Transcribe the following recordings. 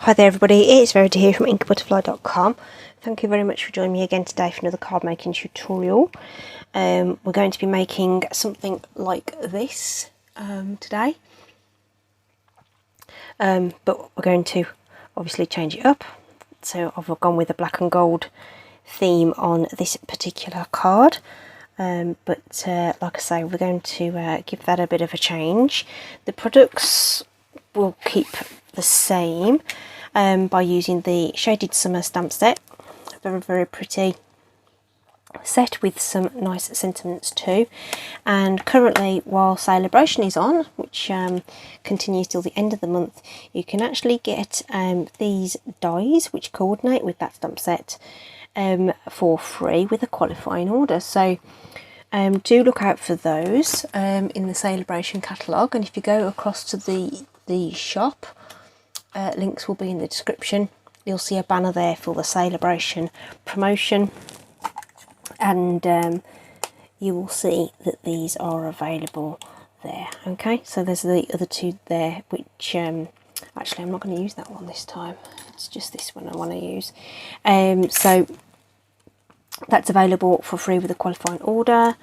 Hi there everybody, it's Verity here from inkybutterfly.com. Thank you very much for joining me again today for another card making tutorial. We're going to be making something like this today, but we're going to obviously change it up. So I've gone with a black and gold theme on this particular card, but like I say, we're going to give that a bit of a change. The products will keep the same by using the Shaded Summer stamp set. Very pretty set with some nice sentiments too. And currently, while Celebration is on, which continues till the end of the month, you can actually get these dies which coordinate with that stamp set for free with a qualifying order. So do look out for those in the Celebration catalogue, and if you go across to the shop, links will be in the description. You'll see a banner there for the Celebration promotion, and you will see that these are available there. Okay, so there's the other two there, which actually I'm not going to use that one this time. It's just this one I want to use. So that's available for free with a qualifying order.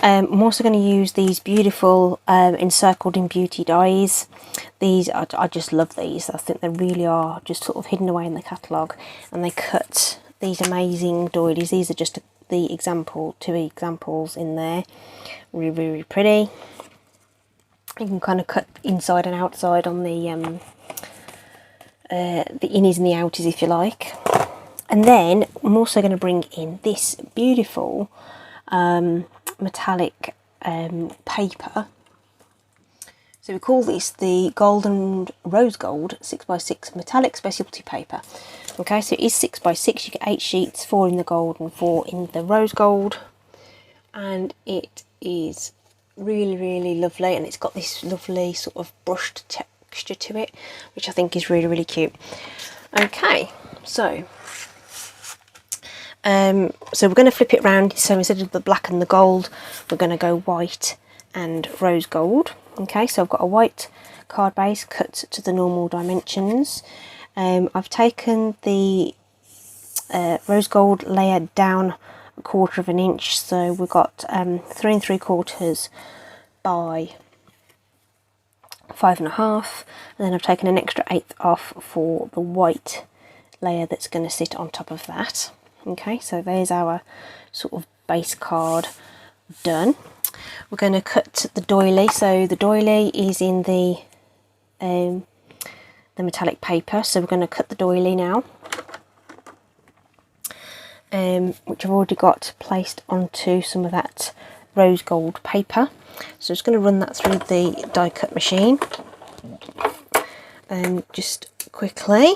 I'm also going to use these beautiful Encircled in Beauty dies. These I just love these. I think they really are just sort of hidden away in the catalogue, and they cut these amazing doilies. These are just the two examples in there. Really pretty. You can kind of cut inside and outside on the innies and the outies if you like. And then I'm also going to bring in this beautiful metallic paper. So we call this the Golden Rose Gold 6x6 metallic specialty paper. Okay, so it is 6x6. You get 8 sheets, 4 in the gold and 4 in the rose gold, and it is really lovely, and it's got this lovely sort of brushed texture to it, which I think is really cute. Okay, so we're going to flip it around. So instead of the black and the gold, we're going to go white and rose gold. Okay, so I've got a white card base cut to the normal dimensions. I've taken the rose gold layer down 1/4 of an inch, so we've got 3 3/4 by 5.5, and then I've taken an extra 1/8 off for the white layer that's going to sit on top of that. Okay, so there's our sort of base card done. We're going to cut the doily. So the doily is in the metallic paper, so we're going to cut the doily now, which I've already got placed onto some of that rose gold paper. So I'm just going to run that through the die cut machine just quickly.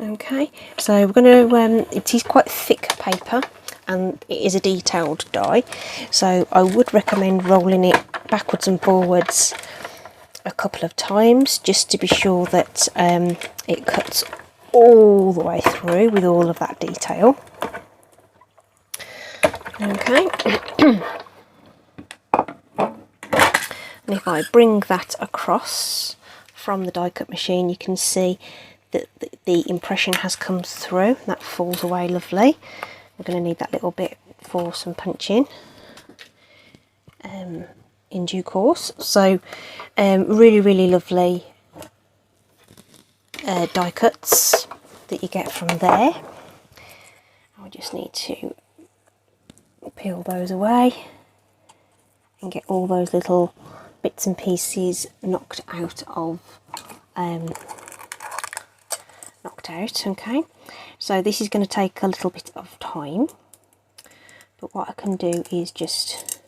Okay, so we're going to, it is quite thick paper and it is a detailed die, so I would recommend rolling it backwards and forwards a couple of times just to be sure that it cuts all the way through with all of that detail. Okay, and if I bring that across from the die cut machine, you can see that the impression has come through. That falls away lovely. We're going to need that little bit for some punching in due course. So really lovely die cuts that you get from there. I just need to peel those away and get all those little bits and pieces knocked out. Okay, so this is going to take a little bit of time, but what I can do is just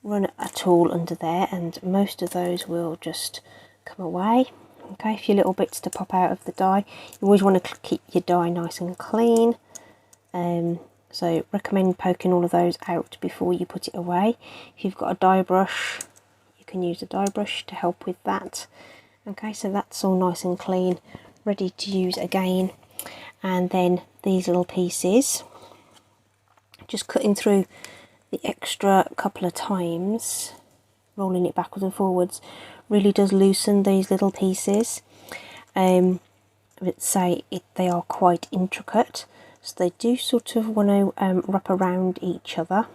run a tool under there and most of those will just come away. Okay, a few little bits to pop out of the die. You always want to keep your die nice and clean, so recommend poking all of those out before you put it away. If you've got a die brush, you can use a die brush to help with that. Okay, so that's all nice and clean, ready to use again. And then these little pieces, just cutting through the extra couple of times, rolling it backwards and forwards, really does loosen these little pieces. But say they are quite intricate, so they do sort of want to wrap around each other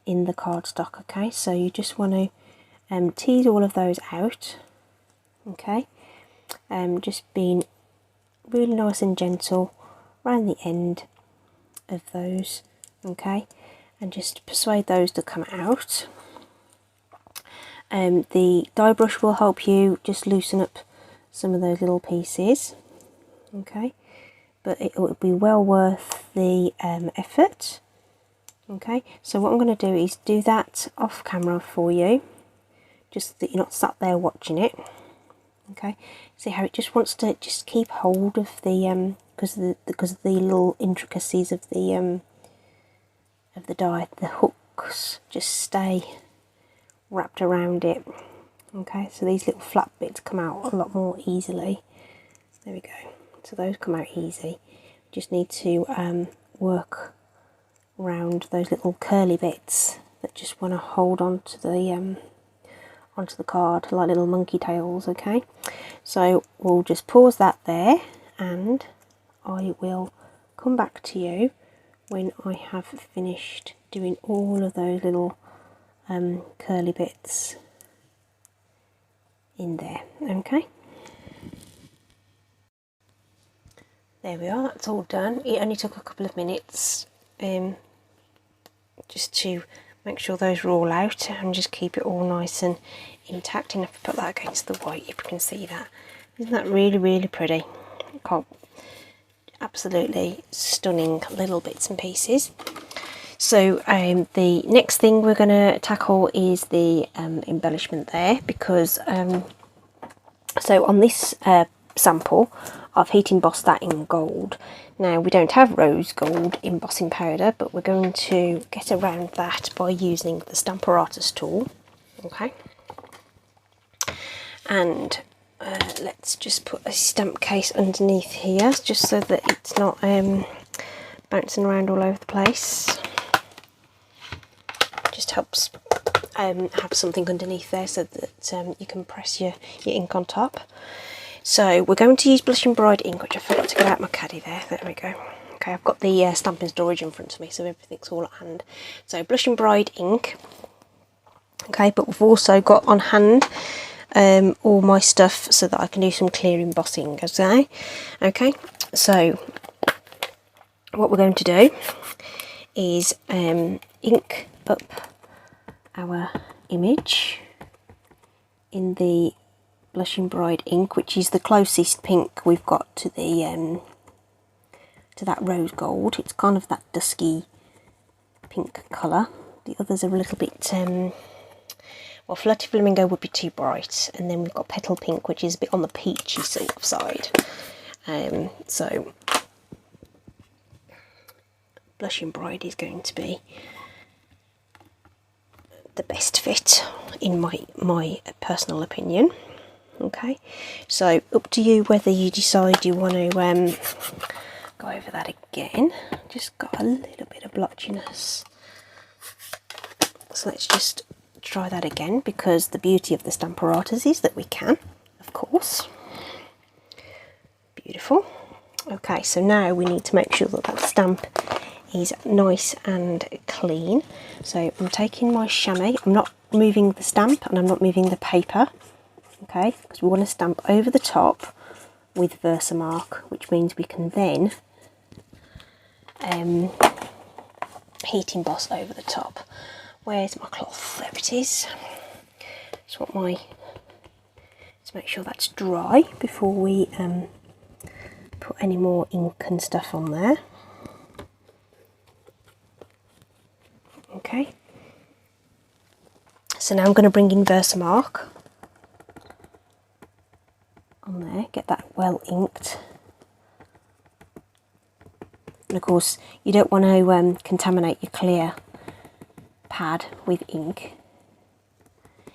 in the cardstock. Okay, so you just want to tease all of those out. Okay, just being really nice and gentle around the end of those. Okay, and just persuade those to come out. The die brush will help you just loosen up some of those little pieces. Okay, but it will be well worth the effort. Okay, so what I'm going to do is do that off camera for you, just so that you're not sat there watching it. Okay, see how it just wants to just keep hold of the because of the little intricacies of the die. The hooks just stay wrapped around it. Okay, so these little flat bits come out a lot more easily. There we go. So those come out easy. Just need to work around those little curly bits that just want to hold onto the card like little monkey tails. Okay, so we'll just pause that there, and I will come back to you when I have finished doing all of those little curly bits in there. Okay, there we are, that's all done. It only took a couple of minutes just to make sure those are all out and just keep it all nice and intact. And if I put that against the white, if you can see that, isn't that really, really pretty? Absolutely stunning little bits and pieces. So the next thing we're going to tackle is the embellishment there, because so on this sample I've heat embossed that in gold. Now we don't have rose gold embossing powder, but we're going to get around that by using the Stamparatus tool. Okay, and let's just put a stamp case underneath here just so that it's not bouncing around all over the place. Just helps have something underneath there so that you can press your ink on top. So we're going to use Blushing Bride ink, which I forgot to get out my caddy there. There we go. Okay, I've got the stamping storage in front of me, so everything's all at hand. So Blushing Bride ink. Okay, but we've also got on hand all my stuff so that I can do some clear embossing. Okay, so what we're going to do is ink up our image in the Blushing Bride ink, which is the closest pink we've got to the to that rose gold. It's kind of that dusky pink colour. The others are a little bit well, Flirty Flamingo would be too bright, and then we've got Petal Pink, which is a bit on the peachy sort of side. So Blushing Bride is going to be the best fit in my personal opinion. Okay, so up to you whether you decide you want to go over that again. Just got a little bit of blotchiness, so let's just try that again, because the beauty of the Stamparatus is that we can, of course. Beautiful. Okay, so now we need to make sure that that stamp is nice and clean. So I'm taking my chamois, I'm not moving the stamp and I'm not moving the paper, okay, because we want to stamp over the top with Versamark, which means we can then heat emboss over the top. Where's my cloth? There it is. Just want let's make sure that's dry before we put any more ink and stuff on there. Okay, so now I'm going to bring in Versamark on there, get that well inked. And of course you don't want to contaminate your clear pad with ink.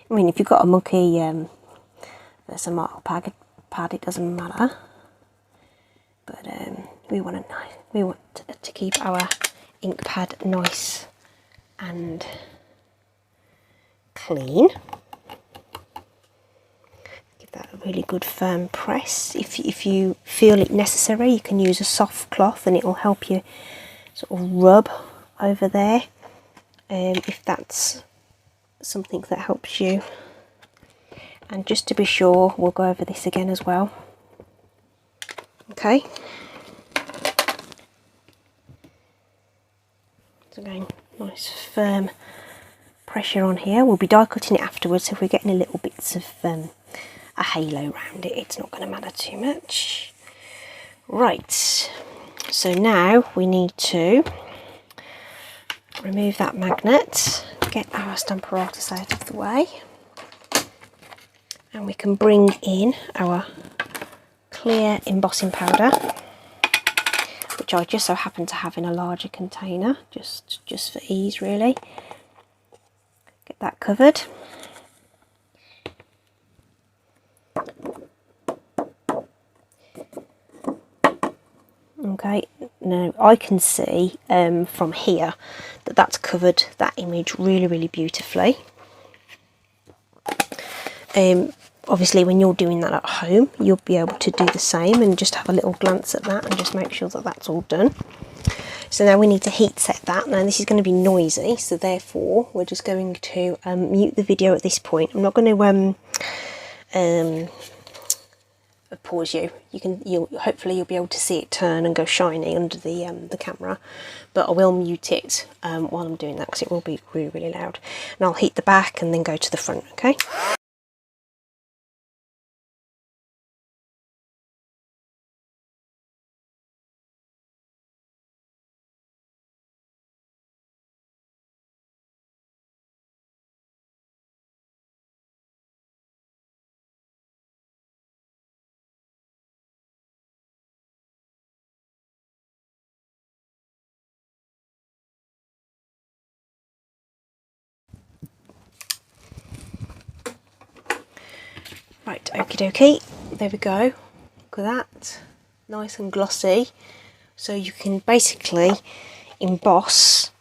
I mean, if you've got a mucky Versamark pad, it doesn't matter, but we want to keep our ink pad nice and clean. Give that a really good firm press. If you feel it necessary, you can use a soft cloth and it will help you sort of rub over there, if that's something that helps you. And just to be sure, we'll go over this again as well. Okay. So again, nice firm pressure on here. We'll be die cutting it afterwards, so if we're getting a little bits of a halo around it, it's not going to matter too much. Right, so now we need to remove that magnet, get our Stamparatus out of the way, and we can bring in our clear embossing powder, which I just so happen to have in a larger container, just for ease really. Get that covered. Okay, now I can see from here that that's covered that image really beautifully. Obviously when you're doing that at home, you'll be able to do the same and just have a little glance at that and just make sure that that's all done. So now we need to heat set that. Now this is going to be noisy, so therefore we're just going to mute the video at this point. I'm not going to pause you. Hopefully you'll be able to see it turn and go shiny under the camera, but I will mute it while I'm doing that because it will be really loud. And I'll heat the back and then go to the front. Okay. Right, okie dokie, there we go. Look at that, nice and glossy. So you can basically emboss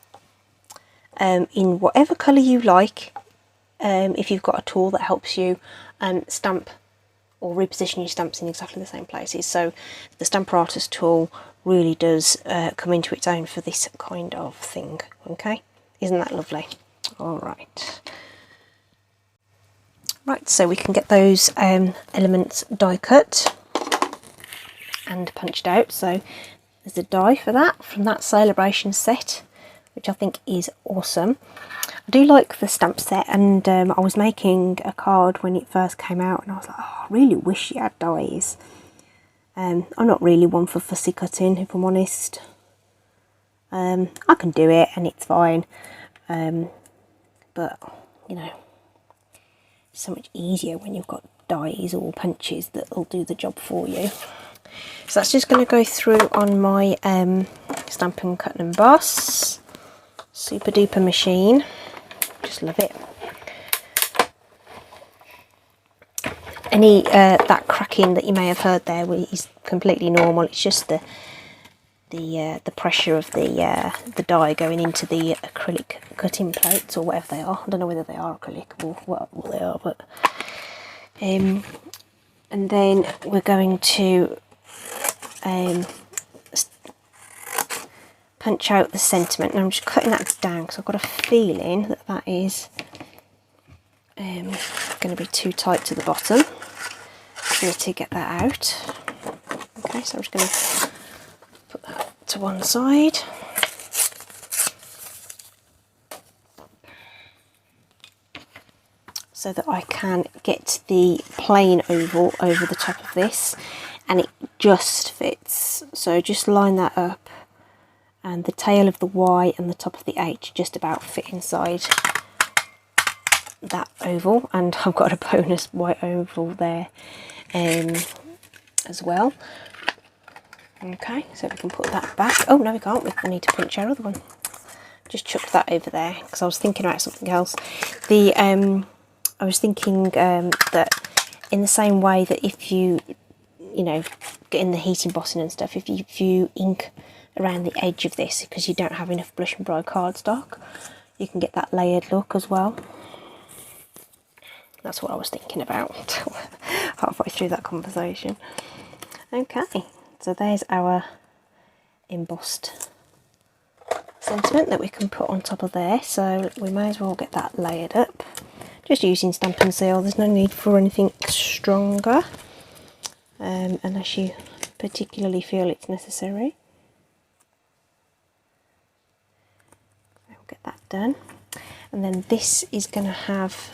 in whatever colour you like, if you've got a tool that helps you stamp or reposition your stamps in exactly the same places. So the Stamparatus tool really does come into its own for this kind of thing. Okay, isn't that lovely? All right. Right, so we can get those elements die cut and punched out. So there's a die for that from that Celebration set, which I think is awesome. I do like the stamp set, and I was making a card when it first came out and I was like, oh, I really wish it had dies. I'm not really one for fussy cutting, if I'm honest. I can do it and it's fine, but you know, it's so much easier when you've got dies or punches that will do the job for you. So that's just going to go through on my Stampin' Cut and Emboss super duper machine. Just love it. Any that cracking that you may have heard there is completely normal. It's just the pressure of the die going into the acrylic cutting plates or whatever they are. I don't know whether they are acrylic or what they are, but and then we're going to punch out the sentiment. And I'm just cutting that down because I've got a feeling that that is going to be too tight to the bottom for me to get that out. Okay, so I'm just going to put that to one side. So that I can get the plain oval over the top of this, and it just fits. So just line that up, and the tail of the Y and the top of the H just about fit inside that oval. And I've got a bonus white oval there as well. Okay, so we can put that back. Oh no, we can't. We need to punch our other one. Just chuck that over there because I was thinking about something else. I was thinking that in the same way that if you know, get in the heat embossing and stuff, if you ink around the edge of this because you don't have enough Blush and Bride cardstock, you can get that layered look as well. That's what I was thinking about. halfway through that conversation. Okay, so there's our embossed sentiment that we can put on top of there, so we may as well get that layered up. Just using Stampin' Seal, there's no need for anything stronger unless you particularly feel it's necessary. I'll get that done, and then this is going to have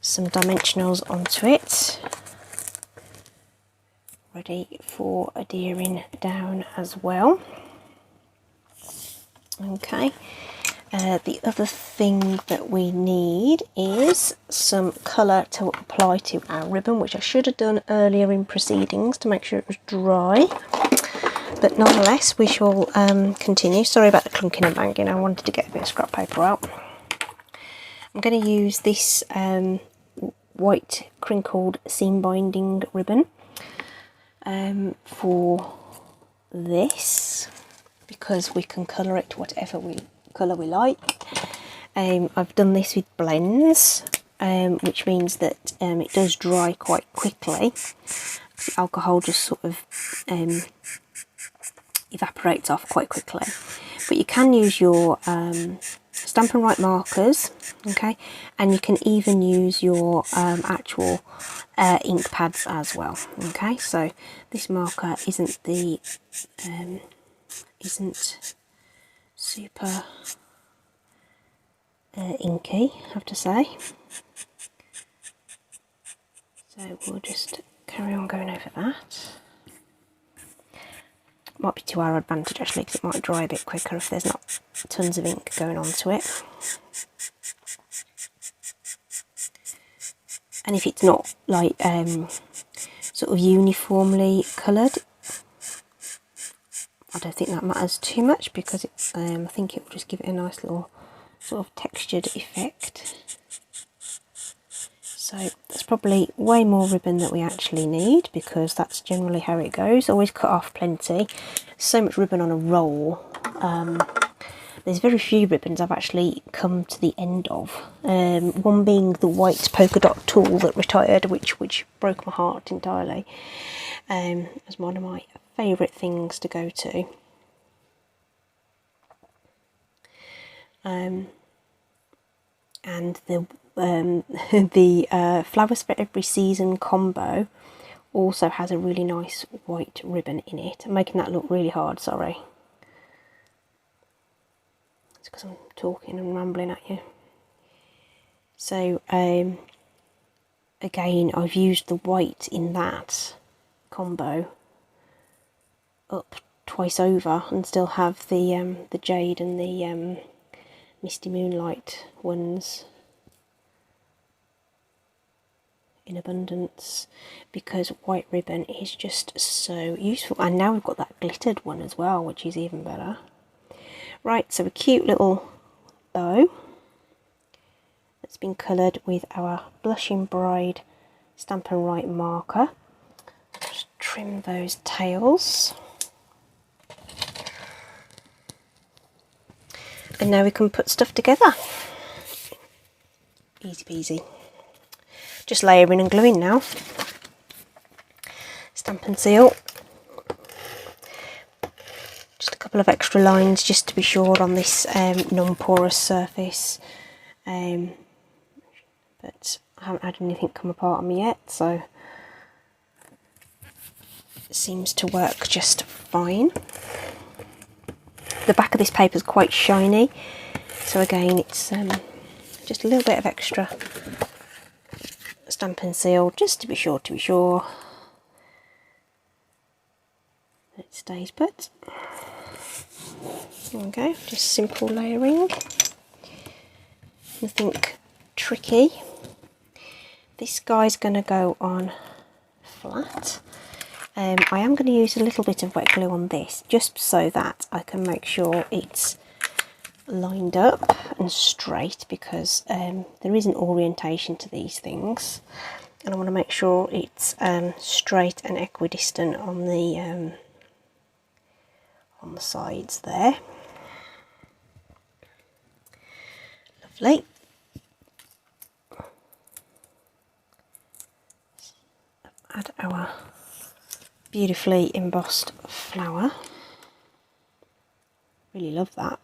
some dimensionals onto it, ready for adhering down as well. Okay, the other thing that we need is some colour to apply to our ribbon, which I should have done earlier in proceedings to make sure it was dry, but nonetheless we shall continue. Sorry about the clunking and banging, I wanted to get a bit of scrap paper out. I'm going to use this white crinkled seam binding ribbon for this, because we can colour it whatever colour we like. I've done this with blends, which means that it does dry quite quickly. The alcohol just sort of evaporates off quite quickly. But you can use your Stampin' Write markers, okay, and you can even use your actual ink pads as well. Okay, so this marker isn't super inky, I have to say. So we'll just carry on going over that. Might be to our advantage actually, because it might dry a bit quicker if there's not tons of ink going onto it. And if it's not like sort of uniformly coloured, I don't think that matters too much, because it's, I think it will just give it a nice little sort of textured effect. So that's probably way more ribbon that we actually need, because that's generally how it goes. Always cut off plenty. So much ribbon on a roll. There's very few ribbons I've actually come to the end of. One being the white polka dot tool that retired, which broke my heart entirely. As one of my favourite things to go to. And the the Flowers for Every Season combo also has a really nice white ribbon in it. I'm making that look really hard, sorry. It's because I'm talking and rambling at you. So again, I've used the white in that combo up twice over, and still have the jade and the Misty Moonlight ones in abundance, because white ribbon is just so useful. And now we've got that glittered one as well, which is even better. Right, so a cute little bow that's been coloured with our Blushing Bride Stampin' Write marker. Just trim those tails. And now we can put stuff together. Easy peasy. Just layering and gluing now. Stampin' Seal. Just a couple of extra lines just to be sure on this non-porous surface. But I haven't had anything come apart on me yet, so it seems to work just fine. The back of this paper is quite shiny, so again it's just a little bit of extra Stampin' Seal just to be sure that it stays put. There we go, just simple layering, nothing tricky. This guy's going to go on flat. I am going to use a little bit of wet glue on this, just so that I can make sure it's lined up and straight, because there is an orientation to these things, and I want to make sure it's straight and equidistant on the sides there. Lovely. add our beautifully embossed flower. Really love that.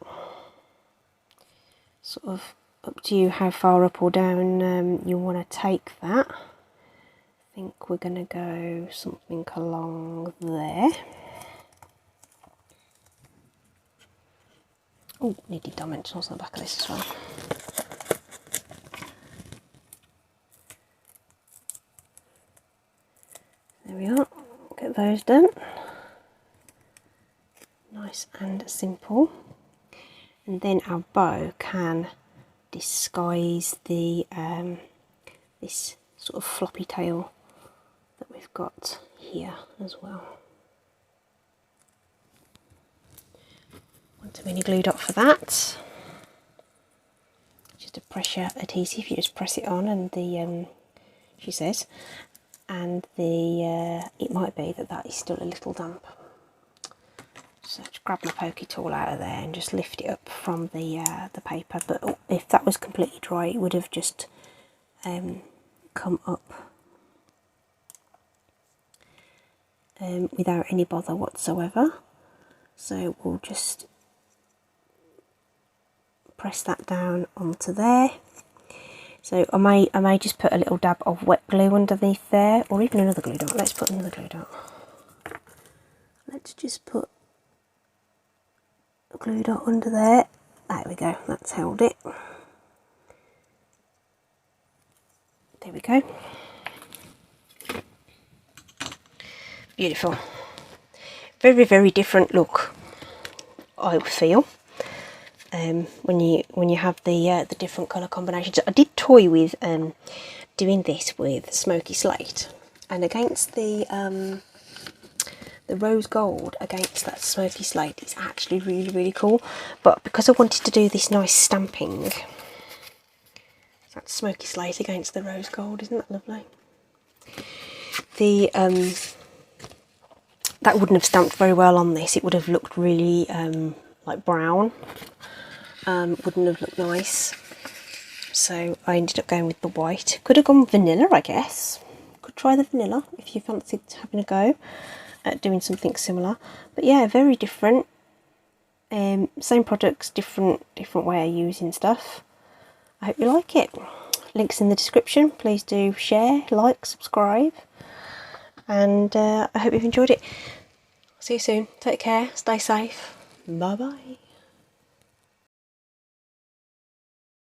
Sort of up to you how far up or down you want to take that. I think we're going to go something along there. Oh, needed dimensionals on the back of this as well. There we are, get those done. Nice and simple. And then our bow can disguise the this sort of floppy tail that we've got here as well. Want a mini glue dot for that. Just a pressure adhesive, you just press it on and the she says, and the it might be that that is still a little damp. So just grab my pokey tool out of there and just lift it up from the paper. But if that was completely dry, it would have just come up without any bother whatsoever. So we'll just press that down onto there. So I may just put a little dab of wet glue underneath there, or even another glue dot. Let's put another glue dot. Let's just put a glue dot under there. There we go, that's held it. There we go. Beautiful. Very, very different look, I feel. When you have the different colour combinations. I did toy with doing this with Smoky Slate, and against the rose gold against that Smoky Slate is actually really, really cool. But because I wanted to do this nice stamping, that Smoky Slate against the rose gold, isn't that lovely? The that wouldn't have stamped very well on this. It would have looked really like brown. Wouldn't have looked nice. So I ended up going with the white. Could have gone vanilla, I guess. Could try the vanilla if you fancied having a go at doing something similar. But yeah, very different. Same products, different way of using stuff. I hope you like it. Links in the description. Please do share, like, subscribe. And I hope you've enjoyed it. See you soon. Take care. Stay safe. Bye bye.